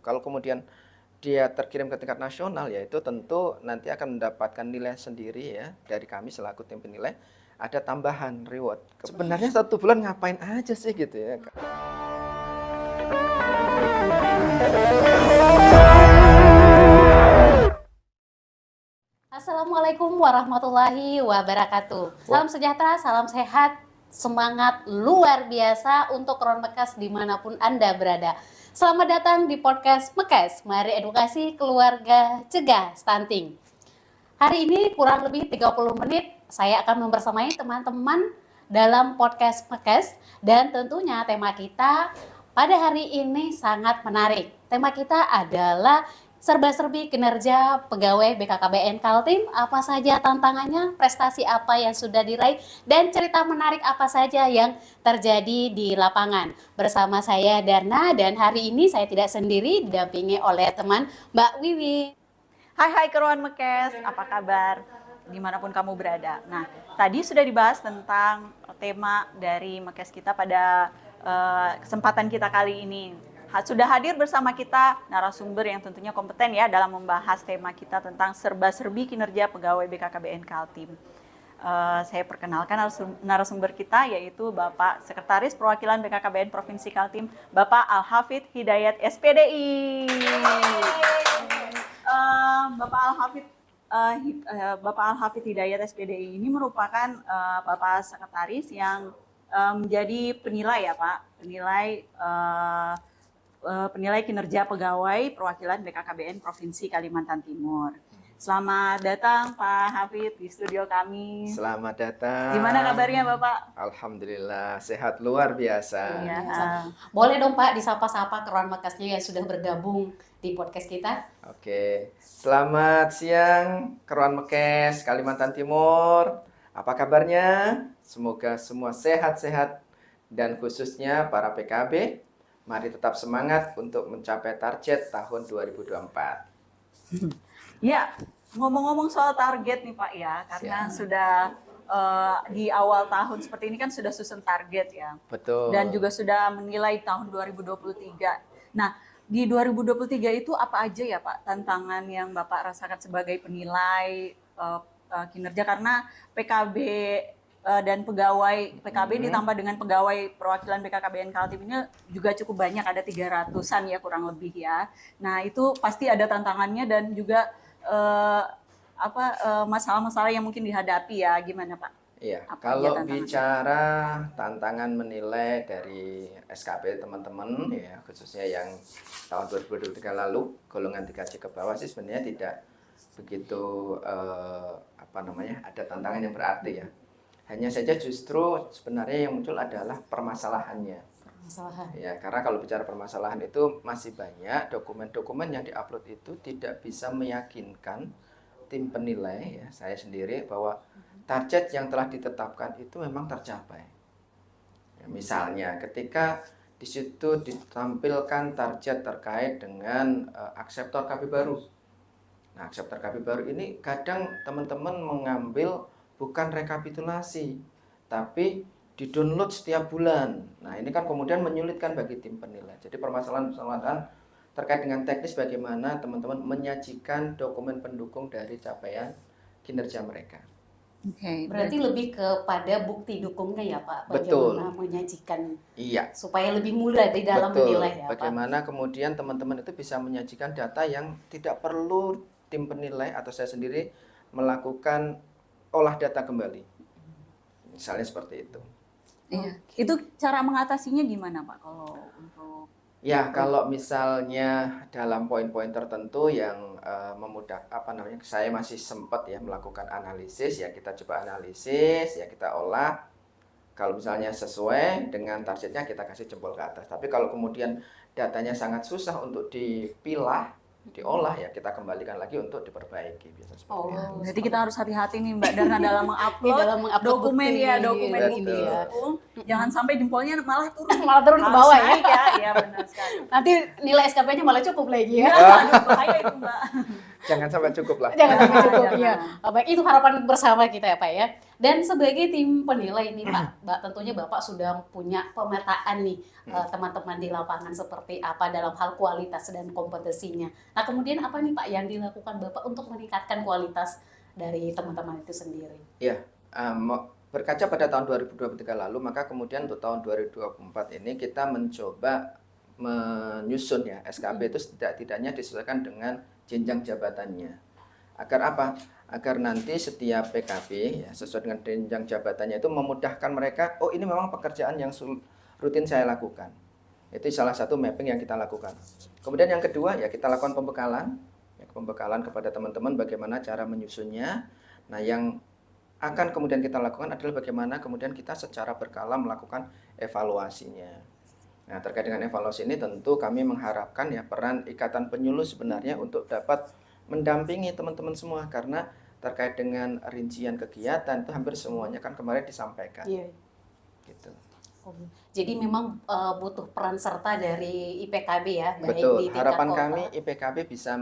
Kalau kemudian dia terkirim ke tingkat nasional, ya itu tentu nanti akan mendapatkan nilai sendiri ya dari kami selaku tim penilai, ada tambahan reward. Sebenarnya 1 bulan ngapain aja sih gitu ya. Assalamualaikum warahmatullahi wabarakatuh. Salam sejahtera, salam sehat, semangat luar biasa untuk Kron Mekes dimanapun Anda berada. Selamat datang di podcast Mekes, mari edukasi keluarga cegah stunting. Hari ini kurang lebih 30 menit saya akan membersamai teman-teman dalam podcast Mekes, dan tentunya tema kita pada hari ini sangat menarik. Tema kita adalah serba-serbi kinerja pegawai BKKBN Kaltim, apa saja tantangannya, prestasi apa yang sudah diraih, dan cerita menarik apa saja yang terjadi di lapangan. Bersama saya Darna, dan hari ini saya tidak sendiri, didampingi oleh teman Mbak Wiwi. Hai Keruan Mekes, apa kabar? Dimanapun kamu berada. Nah, tadi sudah dibahas tentang tema dari Mekes kita pada kesempatan kita kali ini. Sudah hadir bersama kita narasumber yang tentunya kompeten ya dalam membahas tema kita tentang serba-serbi kinerja pegawai BKKBN Kaltim. Saya perkenalkan narasumber kita, yaitu Bapak Sekretaris Perwakilan BKKBN Provinsi Kaltim, Bapak Al-Hafidh Hidayat SPDI. Bapak Al-Hafidh Hidayat SPDI ini merupakan Bapak Sekretaris yang menjadi penilai ya Pak, penilai kinerja pegawai perwakilan BKKBN Provinsi Kalimantan Timur. Selamat datang Pak Hafidh di studio kami. Selamat datang. Gimana kabarnya Bapak? Alhamdulillah, sehat luar biasa. Iya. Boleh dong Pak disapa-sapa Kron Mekesnya yang sudah bergabung di podcast kita. Oke, selamat siang Kron Mekes Kalimantan Timur. Apa kabarnya? Semoga semua sehat-sehat, dan khususnya para PKB, mari tetap semangat untuk mencapai target tahun 2024. Ya, ngomong-ngomong soal target nih Pak ya, karena sudah di awal tahun seperti ini kan sudah susun target ya. Betul. Dan juga sudah menilai tahun 2023. Nah, di 2023 itu apa aja ya Pak tantangan yang Bapak rasakan sebagai penilai kinerja, karena PKB dan pegawai PKB ditambah dengan pegawai perwakilan BKKBN Kaltim ini juga cukup banyak, ada 300-an ya kurang lebih ya. Nah, itu pasti ada tantangannya dan juga masalah-masalah yang mungkin dihadapi ya, gimana Pak? Iya, kalau bicara tantangan menilai dari SKB teman-teman ya, khususnya yang tahun 2023 lalu golongan 3C ke bawah sih sebenarnya tidak begitu ada tantangan yang berarti ya. Hanya saja justru sebenarnya yang muncul adalah permasalahannya. Ya, karena kalau bicara permasalahan itu masih banyak dokumen-dokumen yang diupload itu tidak bisa meyakinkan tim penilai ya, saya sendiri, bahwa target yang telah ditetapkan itu memang tercapai. Ya, misalnya ketika di situ ditampilkan target terkait dengan akseptor KB baru. Nah, akseptor KB baru ini kadang teman-teman mengambil bukan rekapitulasi, tapi di-download setiap bulan. Nah, ini kan kemudian menyulitkan bagi tim penilai. Jadi permasalahan-permasalahan terkait dengan teknis bagaimana teman-teman menyajikan dokumen pendukung dari capaian kinerja mereka. Oke, berarti lebih kepada bukti dukungnya ya Pak, bagaimana menyajikan, iya, supaya lebih mudah di dalam menilai ya Pak. Bagaimana kemudian teman-teman itu bisa menyajikan data yang tidak perlu tim penilai atau saya sendiri melakukan olah data kembali, misalnya seperti itu. Iya. Itu cara mengatasinya gimana Pak kalau untuk? Ya, kalau misalnya dalam poin-poin tertentu yang saya masih sempat ya melakukan analisis, ya kita coba analisis, ya kita olah. Kalau misalnya sesuai dengan targetnya kita kasih jempol ke atas. Tapi kalau kemudian datanya sangat susah untuk dipilah, diolah, ya kita kembalikan lagi untuk diperbaiki, biasa seperti itu. Jadi kita harus hati-hati nih Mbak Darna dalam mengupload dokumen bukti, ya, dokumen ini ya. Jangan sampai jempolnya malah turun ke bawah ya. Iya benar sekali. Nanti nilai SKP-nya malah cukup lagi ya. Aduh, bahaya itu Mbak. Jangan sampai cukup lah. Jangan sampai cukup Jangan. ya. Baik, itu harapan bersama kita ya Pak ya. Dan sebagai tim penilai nih Pak, tentunya Bapak sudah punya pemetaan nih teman-teman di lapangan seperti apa dalam hal kualitas dan kompetensinya. Nah kemudian apa nih Pak yang dilakukan Bapak untuk meningkatkan kualitas dari teman-teman itu sendiri? Iya, berkaca pada tahun 2023 lalu, maka kemudian untuk tahun 2024 ini kita mencoba menyusun ya SKP itu tidak-tidaknya disesuaikan dengan jenjang jabatannya. Agar apa? Agar nanti setiap PKB ya, sesuai dengan jenjang jabatannya itu memudahkan mereka, oh ini memang pekerjaan yang rutin saya lakukan. Itu salah satu mapping yang kita lakukan. Kemudian yang kedua ya kita lakukan pembekalan kepada teman-teman bagaimana cara menyusunnya. Nah yang akan kemudian kita lakukan adalah bagaimana kemudian kita secara berkala melakukan evaluasinya. Nah terkait dengan evaluasi ini tentu kami mengharapkan ya peran ikatan penyuluh sebenarnya untuk dapat mendampingi teman-teman semua, karena terkait dengan rincian kegiatan itu hampir semuanya kan kemarin disampaikan. Iya. Gitu. Jadi memang butuh peran serta dari IPKB ya, baik Betul. di tingkat Harapan kota. kami IPKB bisa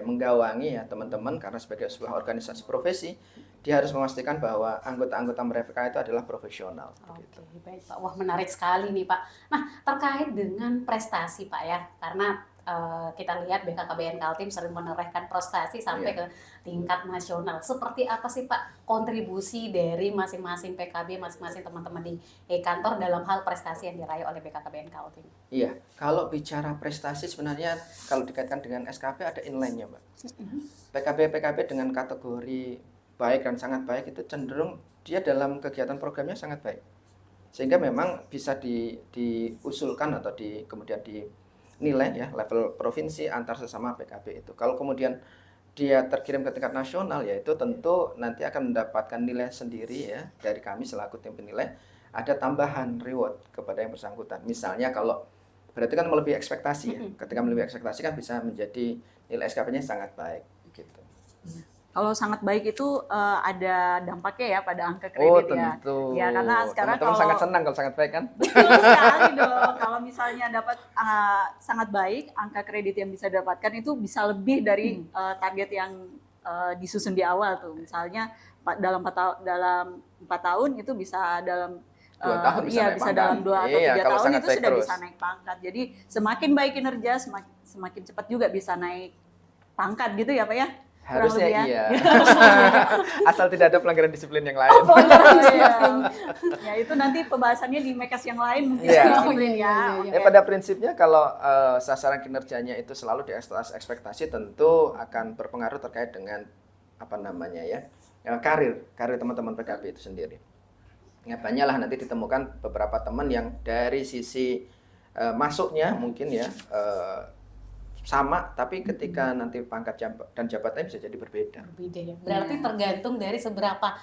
menggawangi ya teman-teman, karena sebagai sebuah organisasi profesi dia harus memastikan bahwa anggota-anggota mereka itu adalah profesional. Oke, baik Pak. Wah menarik sekali nih Pak. Nah terkait dengan prestasi Pak ya, karena kita lihat BKKBN Kaltim sering menorehkan prestasi sampai ke tingkat nasional. Seperti apa sih Pak kontribusi dari masing-masing PKB, masing-masing teman-teman di kantor dalam hal prestasi yang diraih oleh BKKBN Kaltim? Iya, kalau bicara prestasi sebenarnya kalau dikaitkan dengan SKP ada inline-nya Mbak. PKB dengan kategori baik dan sangat baik itu cenderung dia dalam kegiatan programnya sangat baik. Sehingga memang bisa diusulkan atau kemudian dinilai ya level provinsi antar sesama PKB itu. Kalau kemudian dia terkirim ke tingkat nasional ya itu tentu nanti akan mendapatkan nilai sendiri ya dari kami selaku tim penilai, ada tambahan reward kepada yang bersangkutan. Misalnya kalau berarti kan melebihi ekspektasi ya. Ketika melebihi ekspektasi kan bisa menjadi nilai SKP-nya sangat baik gitu. Kalau sangat baik itu ada dampaknya ya pada angka kredit ya. Tentu. Ya karena sekarang teman-teman sangat senang kalau sangat baik kan. betul sekali dong. Kalau misalnya dapat sangat baik, angka kredit yang bisa didapatkan itu bisa lebih dari target yang disusun di awal tuh. Misalnya dalam 4 tahun itu bisa dalam 2 tahun bisa naik bisa pangkat. dalam 2 atau 3 kalau tahun sangat itu baik sudah terus. bisa naik pangkat. Jadi semakin baik kinerja, semakin cepat juga bisa naik pangkat gitu ya Pak ya? Harusnya Kurang lebih iya. Asal tidak ada pelanggaran disiplin yang lain. Ya itu nanti pembahasannya di Mekas yang lain mungkin Iya. disiplin ya. Pada prinsipnya kalau sasaran kinerjanya itu selalu di atas ekspektasi, tentu akan berpengaruh terkait dengan karir teman-teman PKB itu sendiri. Ya banyaklah nanti ditemukan beberapa teman yang dari sisi masuknya mungkin ya sama, tapi ketika nanti pangkat dan jabatannya bisa jadi berbeda. Berbeda ya. Berarti tergantung dari seberapa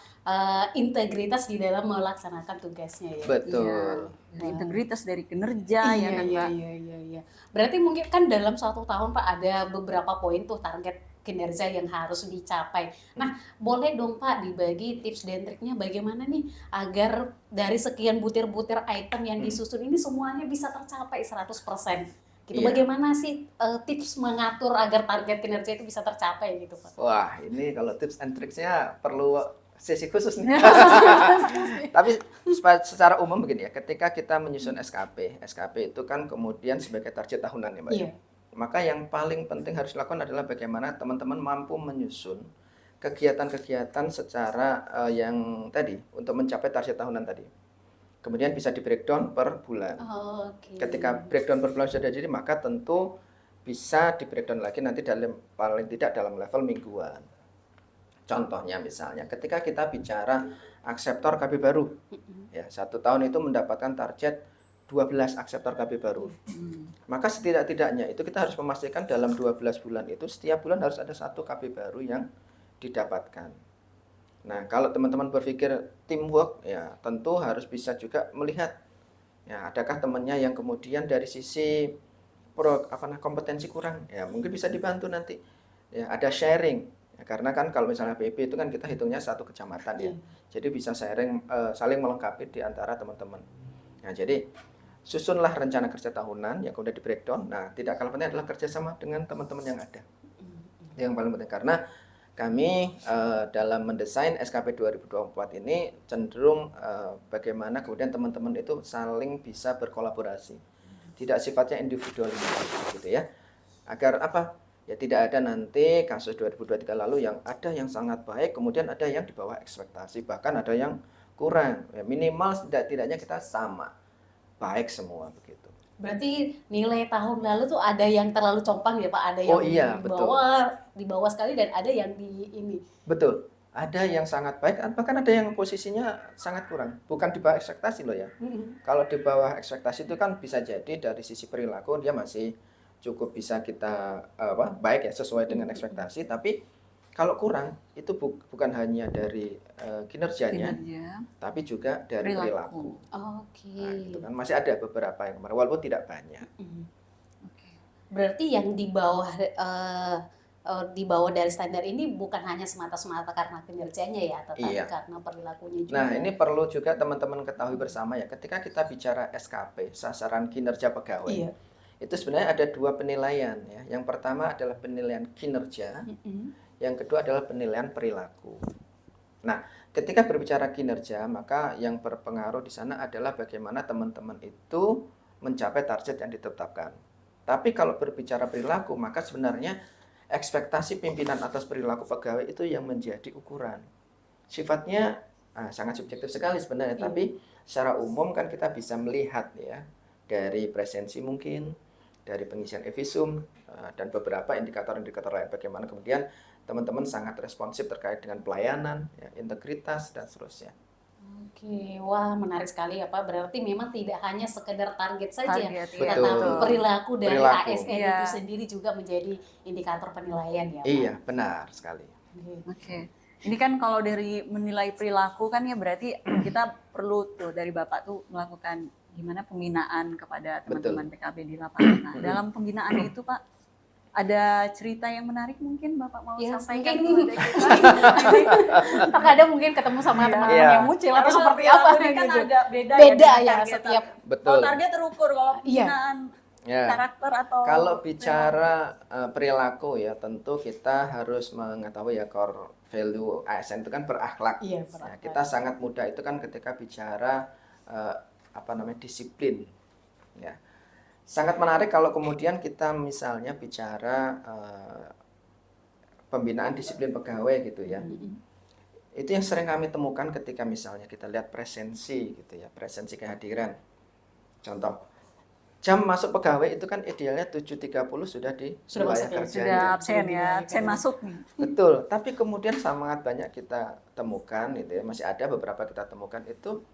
integritas di dalam melaksanakan tugasnya ya. Betul. Dari integritas, dari kinerja ya kan Mbak. Iya. Berarti mungkin kan dalam 1 tahun Pak ada beberapa poin tuh target kinerja yang harus dicapai. Nah, boleh dong Pak dibagi tips dan triknya bagaimana nih agar dari sekian butir-butir item yang disusun ini semuanya bisa tercapai 100%. Gitu. Iya. Bagaimana sih tips mengatur agar target kinerja itu bisa tercapai gitu Pak? Wah, ini kalau tips and tricksnya perlu sesi khusus nih. Tapi secara umum begini ya, ketika kita menyusun SKP itu kan kemudian sebagai target tahunan ya Mbak. Iya. Maka yang paling penting harus dilakukan adalah bagaimana teman-teman mampu menyusun kegiatan-kegiatan secara yang tadi untuk mencapai target tahunan tadi. Kemudian bisa di breakdown per bulan. Okay. Ketika breakdown per bulan sudah jadi, maka tentu bisa di breakdown lagi nanti paling tidak dalam level mingguan. Contohnya misalnya, ketika kita bicara akseptor KB baru, ya 1 tahun itu mendapatkan target 12 akseptor KB baru. Maka setidak-tidaknya itu kita harus memastikan dalam 12 bulan itu setiap bulan harus ada 1 KB baru yang didapatkan. Nah, kalau teman-teman berpikir teamwork, ya tentu harus bisa juga melihat, ya adakah temannya yang kemudian dari sisi kompetensi kurang, ya mungkin bisa dibantu nanti. Ya ada sharing, ya, karena kan kalau misalnya PP itu kan kita hitungnya 1 kecamatan ya, jadi bisa sharing, saling melengkapi di antara teman-teman. Nah, jadi susunlah rencana kerja tahunan yang kemudian di breakdown. Nah, tidak kalah penting adalah kerjasama dengan teman-teman yang ada. Yang paling penting karena kami dalam mendesain SKP 2024 ini cenderung bagaimana kemudian teman-teman itu saling bisa berkolaborasi. Tidak sifatnya individualisasi gitu ya. Agar apa? Ya tidak ada nanti kasus 2023 lalu yang ada yang sangat baik, kemudian ada yang di bawah ekspektasi, bahkan ada yang kurang. Ya, minimal tidak-tidaknya kita sama, baik semua begitu. Berarti nilai tahun lalu tuh ada yang terlalu compang ya Pak, ada yang Iya, di bawah sekali dan ada yang di ini. Betul. Ada yang sangat baik, bahkan ada yang posisinya sangat kurang. Bukan di bawah ekspektasi loh ya. Kalau di bawah ekspektasi itu kan bisa jadi dari sisi perilaku dia masih cukup bisa kita baik ya sesuai dengan ekspektasi. Tapi kalau kurang itu bukan hanya dari kinerjanya, tapi juga dari perilaku. Oke. Nah, itu kan masih ada beberapa yang kemarin, walaupun tidak banyak. Berarti yang di bawah dari standar ini bukan hanya semata-mata karena kinerjanya ya, tetapi karena perilakunya juga. Nah, ini perlu juga teman-teman ketahui bersama ya, ketika kita bicara SKP, sasaran kinerja pegawai, itu sebenarnya ada dua penilaian ya. Yang pertama adalah penilaian kinerja, yang kedua adalah penilaian perilaku. Nah, ketika berbicara kinerja, maka yang berpengaruh di sana adalah bagaimana teman-teman itu mencapai target yang ditetapkan. Tapi kalau berbicara perilaku, maka sebenarnya ekspektasi pimpinan atas perilaku pegawai itu yang menjadi ukuran. Sifatnya sangat subjektif sekali sebenarnya, tapi secara umum kan kita bisa melihat ya dari presensi mungkin, dari pengisian evisum dan beberapa indikator-indikator lain bagaimana kemudian teman-teman sangat responsif terkait dengan pelayanan, ya, integritas dan seterusnya. Oke, wah menarik sekali ya Pak. Berarti memang tidak hanya sekedar target saja, Betul. Perilaku dari ASN itu sendiri juga menjadi indikator penilaian ya Pak. Iya, benar sekali. Oke. Ini kan kalau dari menilai perilaku kan ya berarti kita perlu tuh dari Bapak tuh melakukan gimana pembinaan kepada teman-teman PKB di lapangan. Nah, dalam pembinaan itu Pak, ada cerita yang menarik mungkin Bapak mau sampaikan kepada kita? Terkadang mungkin ketemu sama teman-teman yang mucil atau seperti apa kan gitu. agak beda ya setiap. Betul. Kalau target terukur, kalau pembinaan karakter atau kalau bicara perilaku ya tentu kita harus mengetahui ya core value ASN itu kan berakhlak. Nah, kita sangat mudah itu kan ketika bicara disiplin ya. Sangat menarik kalau kemudian kita misalnya bicara pembinaan disiplin pegawai gitu ya. Itu yang sering kami temukan ketika misalnya kita lihat presensi gitu ya, presensi kehadiran. Contoh, jam masuk pegawai itu kan idealnya 7.30 sudah di wilayah kerjanya. Sudah absen ya, absen masuk nih. Betul, tapi kemudian sangat banyak kita temukan gitu ya, masih ada beberapa kita temukan itu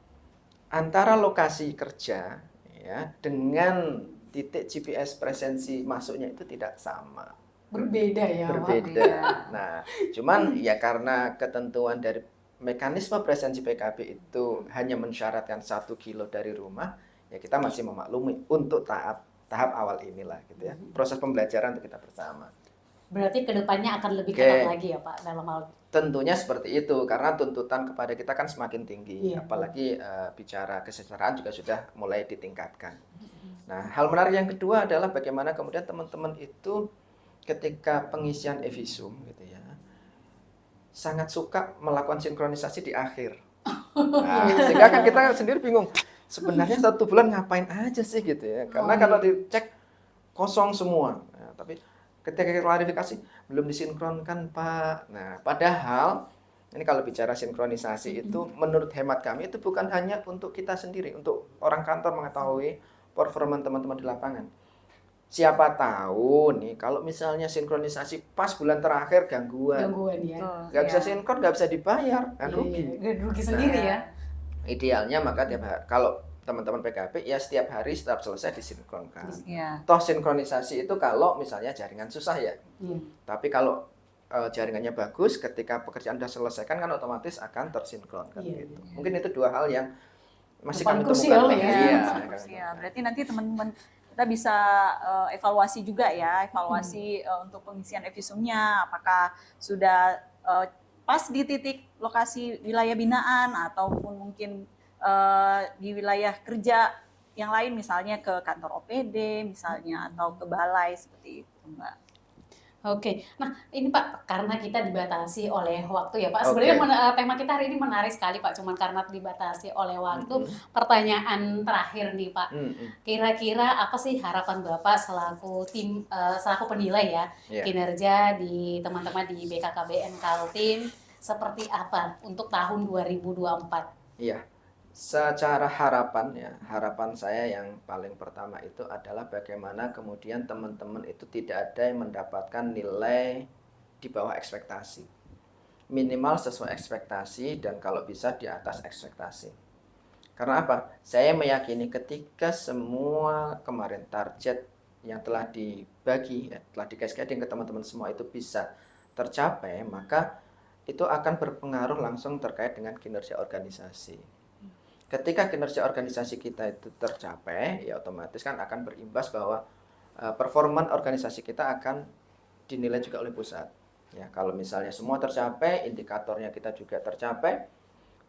antara lokasi kerja ya dengan titik GPS presensi masuknya itu tidak sama. Berbeda ya. Berbeda. Nah, cuman ya karena ketentuan dari mekanisme presensi PKB itu hanya mensyaratkan 1 kilo dari rumah, ya kita masih memaklumi untuk tahap awal inilah gitu ya. Proses pembelajaran untuk kita bersama. Berarti kedepannya akan lebih ketat lagi ya Pak dalam hal. Tentunya seperti itu karena tuntutan kepada kita kan semakin tinggi, apalagi bicara kesejahteraan juga sudah mulai ditingkatkan. Nah, hal menarik yang kedua adalah bagaimana kemudian teman-teman itu ketika pengisian evisum gitu ya, sangat suka melakukan sinkronisasi di akhir. Nah, sehingga kan kita sendiri bingung, sebenarnya 1 bulan ngapain aja sih gitu ya, karena kalau dicek kosong semua. Nah, tapi ketika klarifikasi belum disinkronkan Pak. Nah, padahal ini kalau bicara sinkronisasi itu menurut hemat kami itu bukan hanya untuk kita sendiri, untuk orang kantor mengetahui performa teman-teman di lapangan. Siapa tahu nih kalau misalnya sinkronisasi pas bulan terakhir gangguan ya. Nggak bisa sinkron, nggak bisa dibayar, kan rugi. Rugi sendiri ya. Idealnya maka tiap hari, kalau teman-teman PKB ya setiap hari setiap selesai disinkronkan. Toh sinkronisasi itu kalau misalnya jaringan susah ya. Tapi kalau jaringannya bagus, ketika pekerjaan sudah selesaikan kan otomatis akan tersinkronkan gitu. Mungkin itu 2 hal yang masih kami temukan. Iya. Berarti nanti teman-teman kita bisa evaluasi juga ya, untuk pengisian evisumnya, apakah sudah pas di titik lokasi wilayah binaan ataupun mungkin di wilayah kerja yang lain, misalnya ke kantor OPD misalnya atau ke balai seperti itu Mbak. Oke, nah ini Pak, karena kita dibatasi oleh waktu ya Pak. Oke. Sebenarnya tema kita hari ini menarik sekali Pak, cuman karena dibatasi oleh waktu. Pertanyaan terakhir nih Pak, kira-kira apa sih harapan Bapak selaku selaku penilai ya Iya. kinerja di teman-teman di BKKBN Kaltim seperti apa untuk tahun 2024? Iya. Secara harapan ya, harapan saya yang paling pertama itu adalah bagaimana kemudian teman-teman itu tidak ada yang mendapatkan nilai di bawah ekspektasi. Minimal sesuai ekspektasi dan kalau bisa di atas ekspektasi. Karena apa? Saya meyakini ketika semua kemarin target yang telah dibagi, ya, telah di-cascading ke teman-teman semua itu bisa tercapai, maka itu akan berpengaruh langsung terkait dengan kinerja organisasi. Ketika kinerja organisasi kita itu tercapai, ya otomatis kan akan berimbas bahwa performa organisasi kita akan dinilai juga oleh pusat. Ya, kalau misalnya semua tercapai, indikatornya kita juga tercapai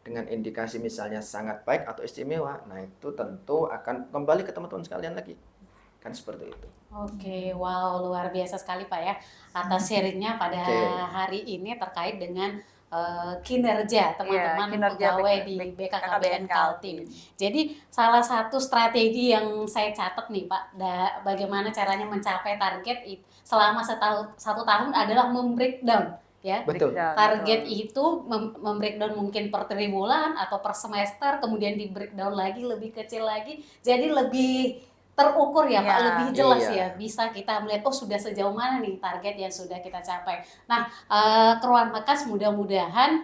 dengan indikasi misalnya sangat baik atau istimewa, nah itu tentu akan kembali ke teman-teman sekalian lagi. Kan seperti itu. Oke, wow, luar biasa sekali Pak ya atas sharingnya pada hari ini terkait dengan kinerja teman-teman pegawai di BKKBN Kaltim. Jadi salah satu strategi yang saya catat nih Pak, bagaimana caranya mencapai target selama satu tahun adalah membreakdown ya. Betul. Target itu membreakdown mungkin per triwulan atau per semester, kemudian di breakdown lagi lebih kecil lagi, jadi lebih terukur ya Pak, lebih jelas ya, bisa kita melihat oh sudah sejauh mana nih target yang sudah kita capai. Nah, Keruan Mekas mudah-mudahan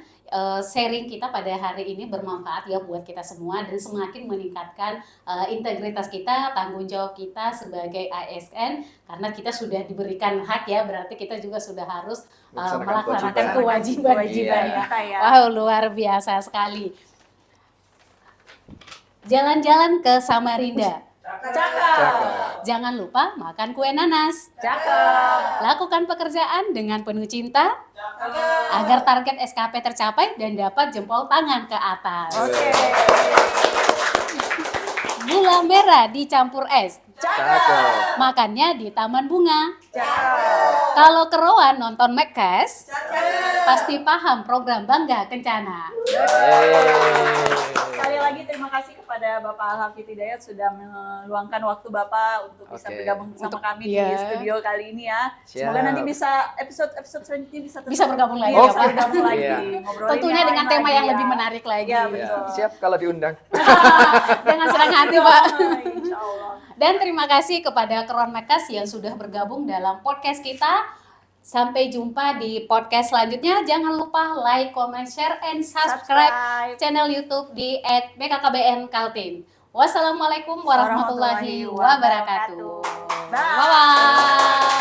sharing kita pada hari ini bermanfaat ya buat kita semua dan semakin meningkatkan integritas kita, tanggung jawab kita sebagai ASN, karena kita sudah diberikan hak ya, berarti kita juga sudah harus melaksanakan kewajiban ya. Wow, luar biasa sekali. Jalan-jalan ke Samarinda. Cakep. Jangan lupa makan kue nanas. Cakep. Lakukan pekerjaan dengan penuh cinta. Agar target SKP tercapai dan dapat jempol tangan ke atas. Oke. Gula merah dicampur es. Cakep. Makannya di taman bunga. Cakep. Kalau keroan nonton Mekkes, pasti paham program Bangga Kencana. Sekali lagi terima kasih kepada Bapak Al-Hafidz Hidayat sudah meluangkan waktu Bapak untuk bisa bergabung bersama kami di studio kali ini ya. Semoga nanti bisa episode selanjutnya bisa bergabung lagi. Bisa bergabung lagi. Tentunya dengan tema yang lebih menarik lagi. Ya, betul. Siap kalau diundang. Dengan senang hati Pak. Insya Allah. Dan terima kasih kepada Keruan Mekas yang sudah bergabung dalam podcast kita. Sampai jumpa di podcast selanjutnya. Jangan lupa like, comment, share, and subscribe channel YouTube di @BKKBN Kaltim. Wassalamualaikum warahmatullahi wabarakatuh. Bye. Bye.